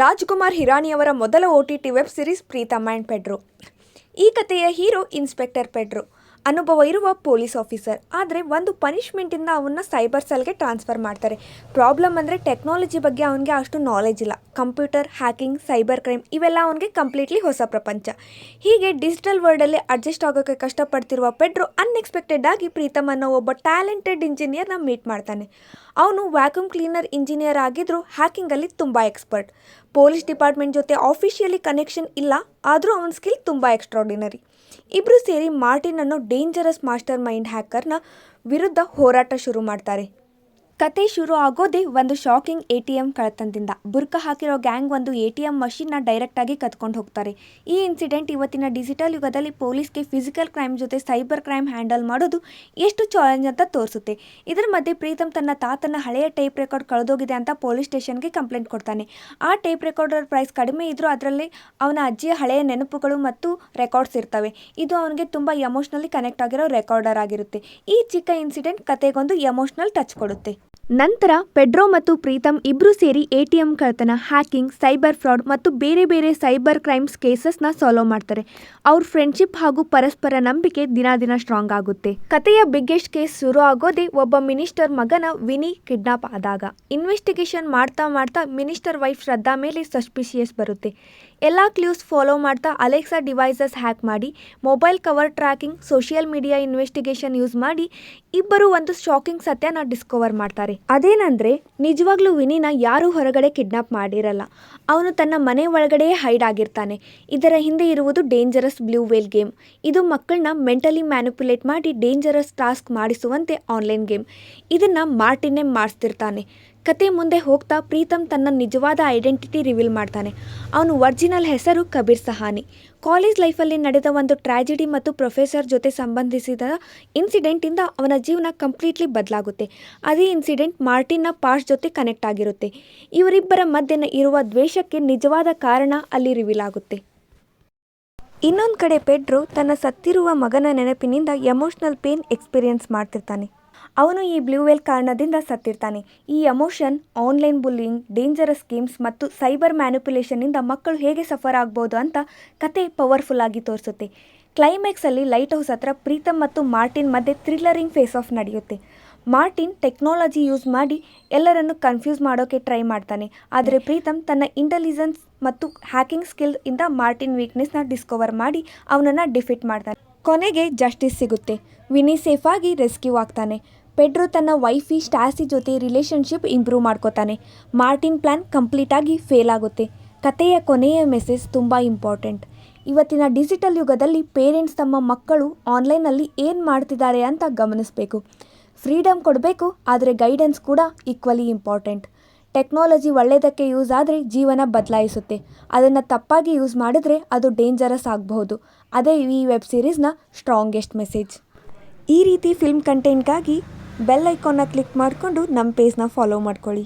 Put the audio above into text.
ರಾಜ್ಕುಮಾರ್ ಹಿರಾಣಿಯವರ ಮೊದಲ OTT web series Pritam and Pedro. ಈ ಕಥೆಯ ಹೀರೋ ಇನ್ಸ್ಪೆಕ್ಟರ್ ಪೆಡ್ರೋ, ಅನುಭವ ಇರುವ ಪೊಲೀಸ್ ಆಫೀಸರ್. ಆದರೆ ಒಂದು ಪನಿಷ್ಮೆಂಟಿಂದ ಅವನ್ನ ಸೈಬರ್ ಸೆಲ್ಗೆ ಟ್ರಾನ್ಸ್ಫರ್ ಮಾಡ್ತಾರೆ. ಪ್ರಾಬ್ಲಮ್ ಅಂದರೆ ಟೆಕ್ನಾಲಜಿ ಬಗ್ಗೆ ಅವನಿಗೆ ಅಷ್ಟು ನಾಲೆಜ್ ಇಲ್ಲ. ಕಂಪ್ಯೂಟರ್, ಹ್ಯಾಕಿಂಗ್, ಸೈಬರ್ ಕ್ರೈಮ್ ಇವೆಲ್ಲ ಅವನಿಗೆ ಕಂಪ್ಲೀಟ್ಲಿ ಹೊಸ ಪ್ರಪಂಚ. ಹೀಗೆ ಡಿಜಿಟಲ್ ವರ್ಲ್ಡಲ್ಲಿ ಅಡ್ಜಸ್ಟ್ ಆಗೋಕ್ಕೆ ಕಷ್ಟಪಡ್ತಿರುವ ಪೆಡ್ರೋ ಅನ್ಎಕ್ಸ್ಪೆಕ್ಟೆಡ್ ಆಗಿ ಪ್ರೀತಮ್ ಅನ್ನೋ ಒಬ್ಬ ಟ್ಯಾಲೆಂಟೆಡ್ ಇಂಜಿನಿಯರ್ನ ಮೀಟ್ ಮಾಡ್ತಾನೆ. ಅವನು ವ್ಯಾಕ್ಯೂಮ್ ಕ್ಲೀನರ್ ಇಂಜಿನಿಯರ್ ಆಗಿದ್ದರೂ ಹ್ಯಾಕಿಂಗಲ್ಲಿ ತುಂಬ ಎಕ್ಸ್ಪರ್ಟ್. ಪೊಲೀಸ್ ಡಿಪಾರ್ಟ್ಮೆಂಟ್ ಜೊತೆ ಆಫಿಷಿಯಲಿ ಕನೆಕ್ಷನ್ ಇಲ್ಲ, ಆದರೂ ಅವನ ಸ್ಕಿಲ್ ತುಂಬ ಎಕ್ಸ್ಟ್ರಾರ್ಡಿನರಿ. ಇಬ್ಬರು ಸೇರಿ ಮಾರ್ಟಿನ್ ಅನ್ನೋ ಡೇಂಜರಸ್ ಮಾಸ್ಟರ್ ಮೈಂಡ್ ಹ್ಯಾಕರ್ನ ವಿರುದ್ಧ ಹೋರಾಟ ಶುರು ಮಾಡ್ತಾರೆ. ಕತೆ ಶುರು ಆಗೋದೇ ಒಂದು ಶಾಕಿಂಗ್ ATM ಕಳ್ಳತನದಿಂದ. ಬುರ್ಕ ಹಾಕಿರೋ ಗ್ಯಾಂಗ್ ಒಂದು ATM ಮಷಿನ್ನ ಡೈರೆಕ್ಟಾಗಿ ಕದ್ಕೊಂಡು ಹೋಗ್ತಾರೆ. ಈ ಇನ್ಸಿಡೆಂಟ್ ಇವತ್ತಿನ ಡಿಜಿಟಲ್ ಯುಗದಲ್ಲಿ ಪೊಲೀಸ್ಗೆ ಫಿಸಿಕಲ್ ಕ್ರೈಮ್ ಜೊತೆ ಸೈಬರ್ ಕ್ರೈಮ್ ಹ್ಯಾಂಡಲ್ ಮಾಡೋದು ಎಷ್ಟು ಚಾಲೆಂಜ್ ಅಂತ ತೋರಿಸುತ್ತೆ. ಇದರ ಮಧ್ಯೆ ಪ್ರೀತಮ್ ತನ್ನ ತಾತನ ಹಳೆಯ ಟೇಪ್ ರೆಕಾರ್ಡ್ ಕಳೆದೋಗಿದೆ ಅಂತ ಪೊಲೀಸ್ ಸ್ಟೇಷನ್ಗೆ ಕಂಪ್ಲೇಂಟ್ ಕೊಡ್ತಾನೆ. ಆ ಟೇಪ್ ರೆಕಾರ್ಡರ್ ಪ್ರೈಸ್ ಕಡಿಮೆ ಇದ್ರೂ ಅದರಲ್ಲಿ ಅವನ ಅಜ್ಜಿಯ ಹಳೆಯ ನೆನಪುಗಳು ಮತ್ತು ರೆಕಾರ್ಡ್ಸ್ ಇರ್ತವೆ. ಇದು ಅವನಿಗೆ ತುಂಬ ಎಮೋಷ್ನಲಿ ಕನೆಕ್ಟ್ ಆಗಿರೋ ರೆಕಾರ್ಡರ್ ಆಗಿರುತ್ತೆ. ಈ ಚಿಕ್ಕ ಇನ್ಸಿಡೆಂಟ್ ಕತೆಗೊಂದು ಎಮೋಷ್ನಲ್ ಟಚ್ ಕೊಡುತ್ತೆ. ನಂತರ ಪೆಡ್ರೋ ಮತ್ತು ಪ್ರೀತಮ್ ಇಬ್ಬರು ಸೇರಿ ATM ಕಳ್ಳತನ, ಹ್ಯಾಕಿಂಗ್, ಸೈಬರ್ ಫ್ರಾಡ್ ಮತ್ತು ಬೇರೆ ಬೇರೆ ಸೈಬರ್ ಕ್ರೈಮ್ಸ್ ಕೇಸಸ್ನ ಸಾಲ್ವ್ ಮಾಡ್ತಾರೆ. ಅವ್ರ ಫ್ರೆಂಡ್ಶಿಪ್ ಹಾಗೂ ಪರಸ್ಪರ ನಂಬಿಕೆ ದಿನ ದಿನ ಸ್ಟ್ರಾಂಗ್ ಆಗುತ್ತೆ. ಕತೆಯ ಬಿಗ್ಗೆಸ್ಟ್ ಕೇಸ್ ಶುರು ಆಗೋದೇ ಒಬ್ಬ ಮಿನಿಸ್ಟರ್ ಮಗನ ವಿನಿ ಕಿಡ್ನಾಪ್ ಆದಾಗ. ಇನ್ವೆಸ್ಟಿಗೇಷನ್ ಮಾಡ್ತಾ ಮಾಡ್ತಾ ಮಿನಿಸ್ಟರ್ ವೈಫ್ ಶ್ರದ್ಧಾ ಮೇಲೆ ಸಸ್ಪಿಷಿಯಸ್ ಬರುತ್ತೆ. ಎಲ್ಲ ಕ್ಲೂಸ್ ಫಾಲೋ ಮಾಡ್ತಾ ಅಲೆಕ್ಸಾ ಡಿವೈಸಸ್ ಹ್ಯಾಕ್ ಮಾಡಿ, mobile cover tracking, social media investigation use ಮಾಡಿ ಇಬ್ಬರು ಒಂದು ಶಾಕಿಂಗ್ ಸತ್ಯನ ಡಿಸ್ಕವರ್ ಮಾಡ್ತಾರೆ. ಅದೇನಂದ್ರೆ ನಿಜವಾಗ್ಲೂ ವಿನಿನ ಯಾರೂ ಹೊರಗಡೆ ಕಿಡ್ನಾಪ್ ಮಾಡಿರಲ್ಲ. ಅವನು ತನ್ನ ಮನೆ ಒಳಗಡೆಯೇ ಹೈಡ್ ಆಗಿರ್ತಾನೆ. ಇದರ ಹಿಂದೆ ಇರುವುದು ಡೇಂಜರಸ್ ಬ್ಲೂ ವೇಲ್ ಗೇಮ್. ಇದು ಮಕ್ಕಳನ್ನ ಮೆಂಟಲಿ ಮ್ಯಾನಿಪುಲೇಟ್ ಮಾಡಿ ಡೇಂಜರಸ್ ಟಾಸ್ಕ್ ಮಾಡಿಸುವಂತೆ ಆನ್ಲೈನ್ ಗೇಮ್. ಇದನ್ನ ಮಾರ್ಟಿನ್ನೇ ಮಾಡಿಸ್ತಿರ್ತಾನೆ. ಕತೆ ಮುಂದೆ ಹೋಗ್ತಾ ಪ್ರೀತಮ್ ತನ್ನ ನಿಜವಾದ ಐಡೆಂಟಿಟಿ ರಿವೀಲ್ ಮಾಡ್ತಾನೆ. ಅವನು ಒರಿಜಿನಲ್ ಹೆಸರು ಕಬೀರ್ ಸಹಾನಿ. ಕಾಲೇಜ್ ಲೈಫಲ್ಲಿ ನಡೆದ ಒಂದು ಟ್ರ್ಯಾಜಿಡಿ ಮತ್ತು ಪ್ರೊಫೆಸರ್ ಜೊತೆ ಸಂಬಂಧಿಸಿದ ಇನ್ಸಿಡೆಂಟಿಂದ ಅವನ ಜೀವನ ಕಂಪ್ಲೀಟ್ಲಿ ಬದಲಾಗುತ್ತೆ. ಅದೇ ಇನ್ಸಿಡೆಂಟ್ ಮಾರ್ಟಿನ್ನ ಪಾಸ್ಟ್ ಜೊತೆ ಕನೆಕ್ಟ್ ಆಗಿರುತ್ತೆ. ಇವರಿಬ್ಬರ ಮಧ್ಯೆ ಇರುವ ದ್ವೇಷಕ್ಕೆ ನಿಜವಾದ ಕಾರಣ ಅಲ್ಲಿ ರಿವೀಲ್ ಆಗುತ್ತೆ. ಇನ್ನೊಂದು ಕಡೆ ಪೆಡ್ರೋ ತನ್ನ ಸತ್ತಿರುವ ಮಗನ ನೆನಪಿನಿಂದ ಎಮೋಷ್ನಲ್ ಪೇನ್ ಎಕ್ಸ್ಪೀರಿಯನ್ಸ್ ಮಾಡ್ತಿರ್ತಾನೆ. ಅವನು ಈ ಬ್ಲೂ ವೇಲ್ ಕಾರಣದಿಂದ ಸತ್ತಿರ್ತಾನೆ. ಈ emotion, online bullying, dangerous games ಮತ್ತು ಸೈಬರ್ ಮ್ಯಾನಿಪುಲೇಷನ್ನಿಂದ ಮಕ್ಕಳು ಹೇಗೆ ಸಫರ್ ಆಗ್ಬೋದು ಅಂತ ಕತೆ ಪವರ್ಫುಲ್ ಆಗಿ ತೋರಿಸುತ್ತೆ. ಕ್ಲೈಮ್ಯಾಕ್ಸಲ್ಲಿ ಲೈಟ್ ಹೌಸ್ ಹತ್ರ ಪ್ರೀತಮ್ ಮತ್ತು ಮಾರ್ಟಿನ್ ಮಧ್ಯೆ ಥ್ರಿಲ್ಲರಿಂಗ್ ಫೇಸ್ ಆಫ್ ನಡೆಯುತ್ತೆ. ಮಾರ್ಟಿನ್ ಟೆಕ್ನಾಲಜಿ ಯೂಸ್ ಮಾಡಿ ಎಲ್ಲರನ್ನು ಕನ್ಫ್ಯೂಸ್ ಮಾಡೋಕ್ಕೆ ಟ್ರೈ ಮಾಡ್ತಾನೆ. ಆದರೆ ಪ್ರೀತಮ್ ತನ್ನ ಇಂಟೆಲಿಜೆನ್ಸ್ ಮತ್ತು ಹ್ಯಾಕಿಂಗ್ ಸ್ಕಿಲ್ ಇಂದ ಮಾರ್ಟಿನ್ ವೀಕ್ನೆಸ್ನ ಡಿಸ್ಕವರ್ ಮಾಡಿ ಅವನನ್ನು ಡಿಫೀಟ್ ಮಾಡ್ತಾನೆ. ಕೊನೆಗೆ ಜಸ್ಟಿಸ್ ಸಿಗುತ್ತೆ. ವಿನಿ ಸೇಫ್ ಆಗಿ ರೆಸ್ಕ್ಯೂ ಆಗ್ತಾನೆ. ಪೆಡ್ರೋ ತನ್ನ ವೈಫಿ ಸ್ಟ್ಯಾಸಿ ಜೊತೆ ರಿಲೇಷನ್ಶಿಪ್ ಇಂಪ್ರೂವ್ ಮಾಡ್ಕೋತಾನೆ. ಮಾರ್ಟಿನ್ ಪ್ಲ್ಯಾನ್ ಕಂಪ್ಲೀಟಾಗಿ ಫೇಲ್ ಆಗುತ್ತೆ. ಕತೆಯ ಕೊನೆಯ ಮೆಸೇಜ್ ತುಂಬ ಇಂಪಾರ್ಟೆಂಟ್. ಇವತ್ತಿನ ಡಿಜಿಟಲ್ ಯುಗದಲ್ಲಿ ಪೇರೆಂಟ್ಸ್ ತಮ್ಮ ಮಕ್ಕಳು ಆನ್ಲೈನಲ್ಲಿ ಏನು ಮಾಡ್ತಿದ್ದಾರೆ ಅಂತ ಗಮನಿಸಬೇಕು. ಫ್ರೀಡಮ್ ಕೊಡಬೇಕು, ಆದರೆ ಗೈಡೆನ್ಸ್ ಕೂಡ ಈಕ್ವಲಿ ಇಂಪಾರ್ಟೆಂಟ್. ಟೆಕ್ನಾಲಜಿ ಒಳ್ಳೆಯದಕ್ಕೆ ಯೂಸ್ ಆದರೆ ಜೀವನ ಬದಲಾಯಿಸುತ್ತೆ. ಅದನ್ನು ತಪ್ಪಾಗಿ ಯೂಸ್ ಮಾಡಿದ್ರೆ ಅದು ಡೇಂಜರಸ್ ಆಗಬಹುದು. ಅದೇ ಈ ವೆಬ್ ಸೀರೀಸ್ನ ಸ್ಟ್ರಾಂಗೆಸ್ಟ್ ಮೆಸೇಜ್. ಈ ರೀತಿ ಫಿಲ್ಮ್ ಕಂಟೆಂಟ್ಗಾಗಿ ಬೆಲ್ ಐಕಾನ್ನ ಕ್ಲಿಕ್ ಮಾಡಿಕೊಂಡು ನಮ್ಮ ಪೇಜ್ನ ಫಾಲೋ ಮಾಡ್ಕೊಳ್ಳಿ.